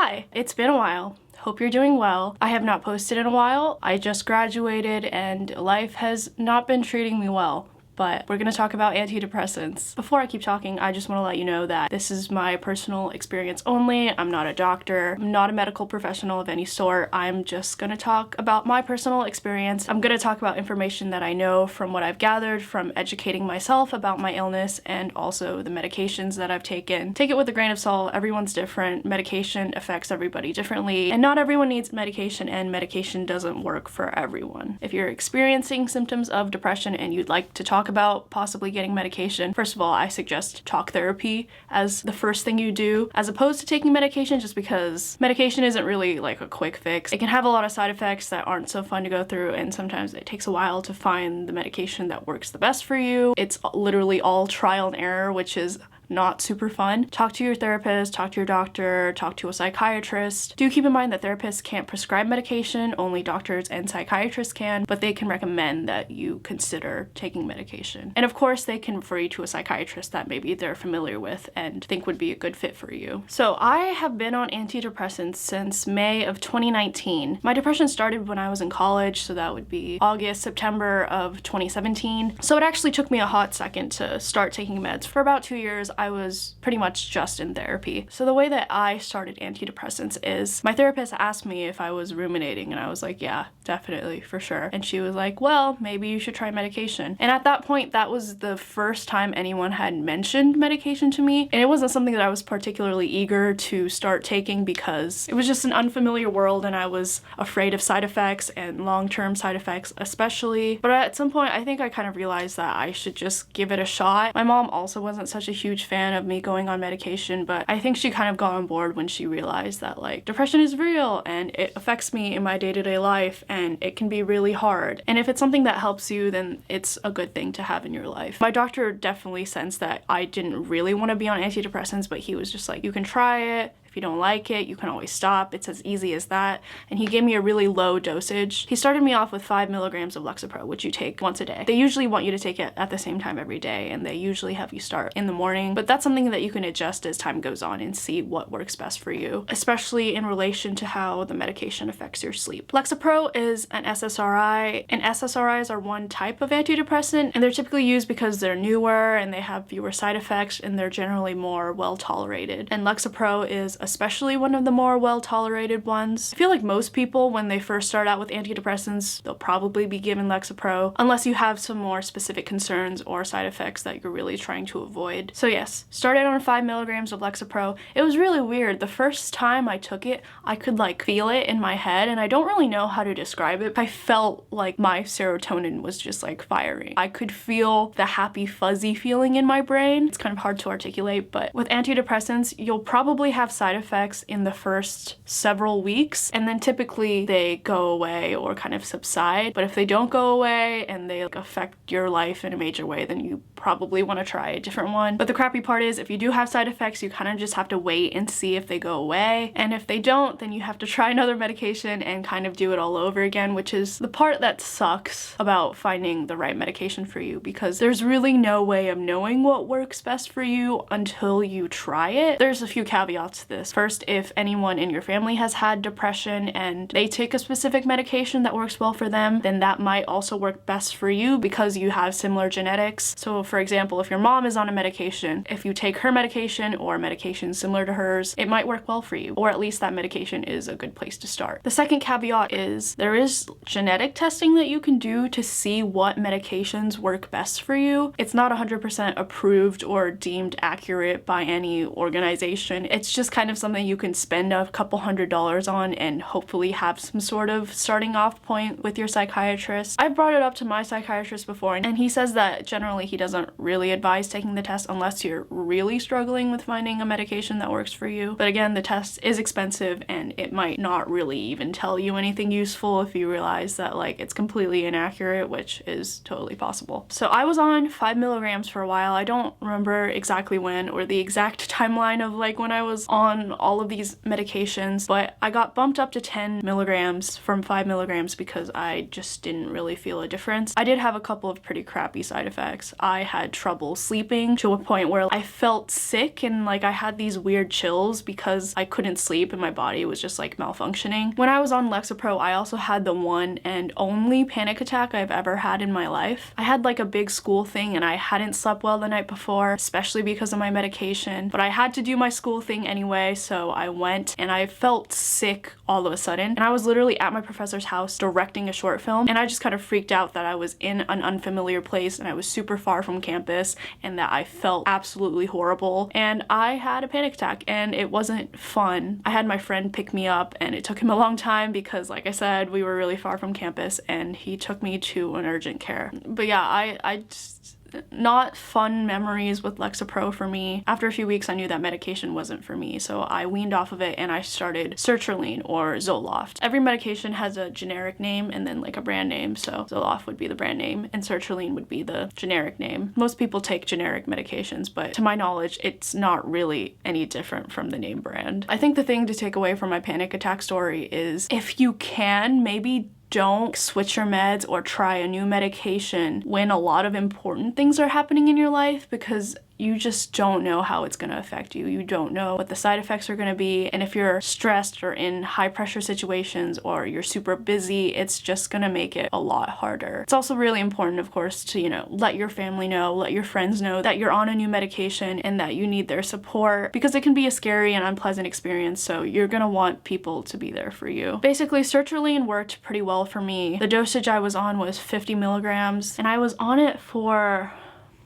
Hi, it's been a while. Hope you're doing well. I have not posted in a while. I just graduated and life has not been treating me well. But we're gonna talk about antidepressants. Before I keep talking, I just wanna let you know that this is my personal experience only. I'm not a doctor, I'm not a medical professional of any sort. I'm just gonna talk about my personal experience. I'm gonna talk about information that I know from what I've gathered from educating myself about my illness and also the medications that I've taken. Take it with a grain of salt, everyone's different. Medication affects everybody differently, and not everyone needs medication, and medication doesn't work for everyone. If you're experiencing symptoms of depression and you'd like to talk about possibly getting medication, first of all, I suggest talk therapy as the first thing you do, as opposed to taking medication, just because medication isn't really like a quick fix. It can have a lot of side effects that aren't so fun to go through, and sometimes it takes a while to find the medication that works the best for you. It's literally all trial and error, which is not super fun. Talk to your therapist, talk to your doctor, talk to a psychiatrist. Do keep in mind that therapists can't prescribe medication, only doctors and psychiatrists can, but they can recommend that you consider taking medication. And of course, they can refer you to a psychiatrist that maybe they're familiar with and think would be a good fit for you. So I have been on antidepressants since May of 2019. My depression started when I was in college, so that would be August, September of 2017. So it actually took me a hot second to start taking meds. For about 2 years, I was pretty much just in therapy. So the way that I started antidepressants is my therapist asked me if I was ruminating, and I was like, yeah, definitely, for sure. And she was like, well, maybe you should try medication. And at that point, that was the first time anyone had mentioned medication to me. And it wasn't something that I was particularly eager to start taking because it was just an unfamiliar world and I was afraid of side effects and long-term side effects especially. But at some point, I think I kind of realized that I should just give it a shot. My mom also wasn't such a huge fan of me going on medication, but I think she kind of got on board when she realized that like depression is real and it affects me in my day-to-day life and it can be really hard. And if it's something that helps you, then it's a good thing to have in your life. My doctor definitely sensed that I didn't really want to be on antidepressants, but he was just like, you can try it. If you don't like it, you can always stop. It's as easy as that. And he gave me a really low dosage. He started me off with 5 milligrams of lexapro, which you take once a day. They usually want you to take it at the same time every day, and they usually have you start in the morning, but that's something that you can adjust as time goes on and see what works best for you, especially in relation to how the medication affects your sleep. Lexapro is an SSRI, and SSRIs are one type of antidepressant, and they're typically used because they're newer and they have fewer side effects and they're generally more well tolerated. And Lexapro is especially one of the more well-tolerated ones. I feel like most people, when they first start out with antidepressants, they'll probably be given Lexapro, unless you have some more specific concerns or side effects that you're really trying to avoid. So yes, started on 5 milligrams of Lexapro. It was really weird. The first time I took it, I could like feel it in my head, and I don't really know how to describe it. I felt like my serotonin was just like firing. I could feel the happy fuzzy feeling in my brain. It's kind of hard to articulate, but with antidepressants, you'll probably have side effects in the first several weeks, and then typically they go away or kind of subside. But if they don't go away and they like affect your life in a major way, then you probably want to try a different one. But the crappy part is if you do have side effects, you kind of just have to wait and see if they go away. And if they don't, then you have to try another medication and kind of do it all over again, which is the part that sucks about finding the right medication for you, because there's really no way of knowing what works best for you until you try it. There's a few caveats to this. First, if anyone in your family has had depression and they take a specific medication that works well for them, then that might also work best for you because you have similar genetics. So for example, if your mom is on a medication, if you take her medication or medication similar to hers, it might work well for you, or at least that medication is a good place to start. The second caveat is there is genetic testing that you can do to see what medications work best for you. It's not 100% approved or deemed accurate by any organization. It's just kind of something you can spend a couple $100s on and hopefully have some sort of starting off point with your psychiatrist. I've brought it up to my psychiatrist before, and he says that generally he doesn't really advise taking the test unless you're really struggling with finding a medication that works for you. But again, the test is expensive and it might not really even tell you anything useful if you realize that like it's completely inaccurate, which is totally possible. So I was on 5 milligrams for a while. I don't remember exactly when or the exact timeline of like when I was on on all of these medications, but I got bumped up to 10 milligrams from 5 milligrams because I just didn't really feel a difference. I did have a couple of pretty crappy side effects. I had trouble sleeping to a point where I felt sick and like I had these weird chills because I couldn't sleep and my body was just like malfunctioning. When I was on lexapro, I also had the one and only panic attack I've ever had in my life. I had like a big school thing and I hadn't slept well the night before, especially because of my medication, but I had to do my school thing anyway, so I went and I felt sick all of a sudden. And I was literally at my professor's house directing a short film, and I just kind of freaked out that I was in an unfamiliar place and I was super far from campus and that I felt absolutely horrible. And I had a panic attack and it wasn't fun. I had my friend pick me up and it took him a long time because, like I said, we were really far from campus and he took me to an urgent care. But yeah, I just, not fun memories with lexapro for me. After a few weeks, I knew that medication wasn't for me, so I weaned off of it and I started sertraline or Zoloft. Every medication has a generic name and then like a brand name, so Zoloft would be the brand name and sertraline would be the generic name. Most people take generic medications, but to my knowledge, it's not really any different from the name brand. I think the thing to take away from my panic attack story is if you can, maybe don't switch your meds or try a new medication when a lot of important things are happening in your life, because you just don't know how it's going to affect you. You don't know what the side effects are going to be. And if you're stressed or in high pressure situations or you're super busy, it's just going to make it a lot harder. It's also really important, of course, to, let your family know, let your friends know that you're on a new medication and that you need their support, because it can be a scary and unpleasant experience. So you're going to want people to be there for you. Basically, sertraline worked pretty well for me. The dosage I was on was 50 milligrams and I was on it for,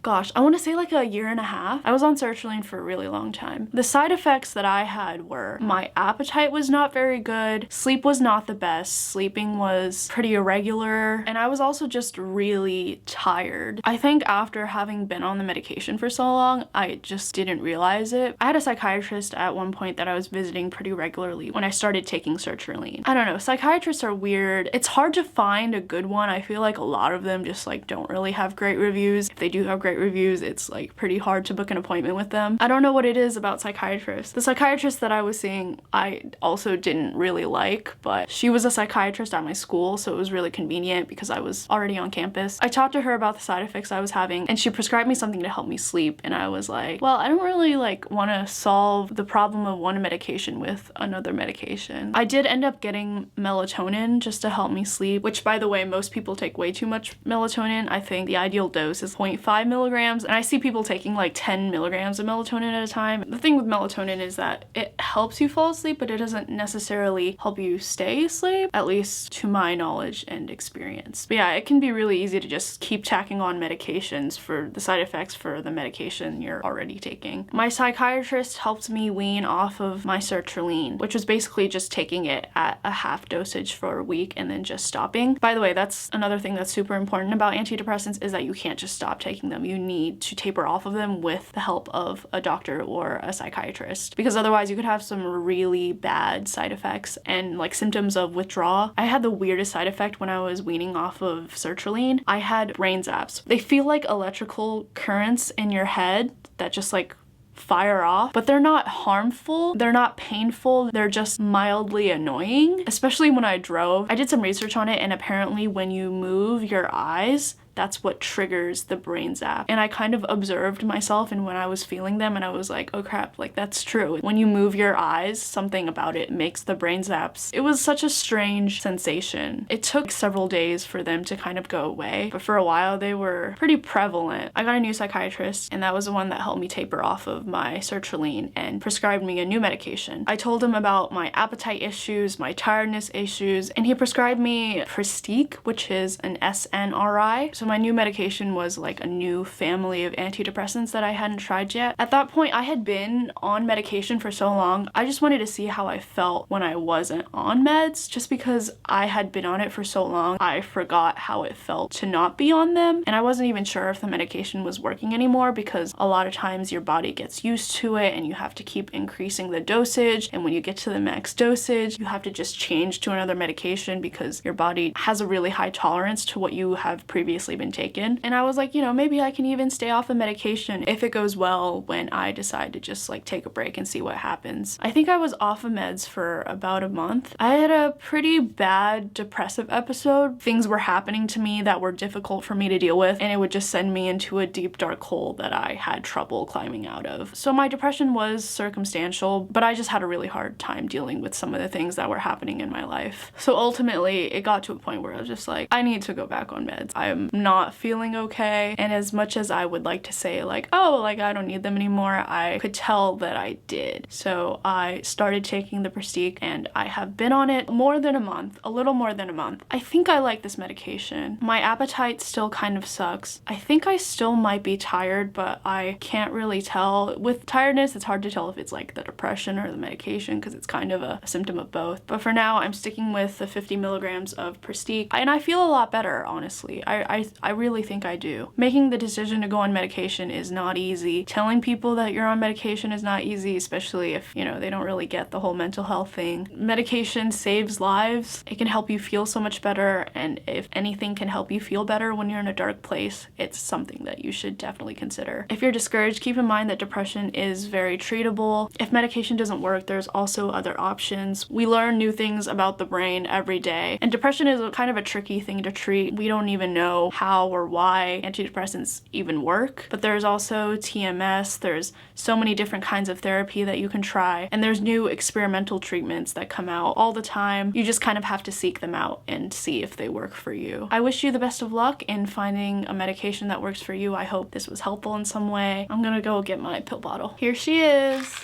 gosh, I want to say like a year and a half. I was on sertraline for a really long time. The side effects that I had were my appetite was not very good, sleep was not the best, sleeping was pretty irregular, and I was also just really tired. I think after having been on the medication for so long, I just didn't realize it. I had a psychiatrist at one point that I was visiting pretty regularly when I started taking sertraline. I don't know, psychiatrists are weird. It's hard to find a good one. I feel like a lot of them just like don't really have great reviews. If they do have great reviews, it's like pretty hard to book an appointment with them. I don't know what it is about psychiatrists. The psychiatrist that I was seeing, I also didn't really like, but she was a psychiatrist at my school, so it was really convenient because I was already on campus. I talked to her about the side effects I was having and she prescribed me something to help me sleep, and I was like, well, I don't really like want to solve the problem of one medication with another medication. I did end up getting melatonin just to help me sleep, which, by the way, most people take way too much melatonin. I think the ideal dose is 0.5 milligrams, and I see people taking like 10 milligrams of melatonin at a time. The thing with melatonin is that it helps you fall asleep, but it doesn't necessarily help you stay asleep, at least to my knowledge and experience. But yeah, it can be really easy to just keep tacking on medications for the side effects for the medication you're already taking. My psychiatrist helped me wean off of my sertraline, which was basically just taking it at a half dosage for a week and then just stopping. By the way, that's another thing that's super important about antidepressants, is that you can't just stop taking them. You need to taper off of them with the help of a doctor or a psychiatrist, because otherwise you could have some really bad side effects and like symptoms of withdrawal. I had the weirdest side effect when I was weaning off of sertraline. I had brain zaps. They feel like electrical currents in your head that just like fire off, but they're not harmful, they're not painful, they're just mildly annoying, especially when I drove. I did some research on it, and apparently when you move your eyes, that's what triggers the brain zap. And I kind of observed myself, and when I was feeling them, and I was like, oh crap, like that's true. When you move your eyes, something about it makes the brain zaps. It was such a strange sensation. It took several days for them to kind of go away, but for a while they were pretty prevalent. I got a new psychiatrist, and that was the one that helped me taper off of my sertraline and prescribed me a new medication. I told him about my appetite issues, my tiredness issues, and he prescribed me Pristiq, which is an SNRI. So my new medication was like a new family of antidepressants that I hadn't tried yet. At that point, I had been on medication for so long, I just wanted to see how I felt when I wasn't on meds. Just because I had been on it for so long, I forgot how it felt to not be on them. And I wasn't even sure if the medication was working anymore, because a lot of times your body gets used to it and you have to keep increasing the dosage. And when you get to the max dosage, you have to just change to another medication because your body has a really high tolerance to what you have previously previously been taken. And I was like, you know, maybe I can even stay off the medication if it goes well when I decide to just like take a break and see what happens. I think I was off of meds for about a month. I had a pretty bad depressive episode. Things were happening to me that were difficult for me to deal with, and it would just send me into a deep dark hole that I had trouble climbing out of. So my depression was circumstantial, but I just had a really hard time dealing with some of the things that were happening in my life. So ultimately it got to a point where I was just like, I need to go back on meds. I'm not feeling okay. And as much as I would like to say like, oh, like I don't need them anymore, I could tell that I did. So I started taking the Pristiq, and I have been on it more than a month, a little more than a month. I think I like this medication. My appetite still kind of sucks. I think I still might be tired, but I can't really tell. With tiredness, it's hard to tell if it's like the depression or the medication because it's kind of a symptom of both. But for now, I'm sticking with the 50 milligrams of Pristiq, and I feel a lot better, honestly. I really think I do. Making the decision to go on medication is not easy. Telling people that you're on medication is not easy, especially if, you know, they don't really get the whole mental health thing. Medication saves lives. It can help you feel so much better, and if anything can help you feel better when you're in a dark place, it's something that you should definitely consider. If you're discouraged, keep in mind that depression is very treatable. If medication doesn't work, there's also other options. We learn new things about the brain every day, and depression is kind of a tricky thing to treat. We don't even know how or why antidepressants even work, but there's also TMS. There's so many different kinds of therapy that you can try, and there's new experimental treatments that come out all the time. You just kind of have to seek them out and see if they work for you. I wish you the best of luck in finding a medication that works for you. I hope this was helpful in some way. I'm gonna go get my pill bottle. Here she is.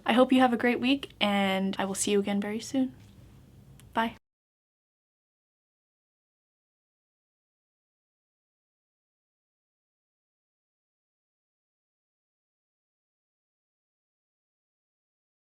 I hope you have a great week, and I will see you again very soon.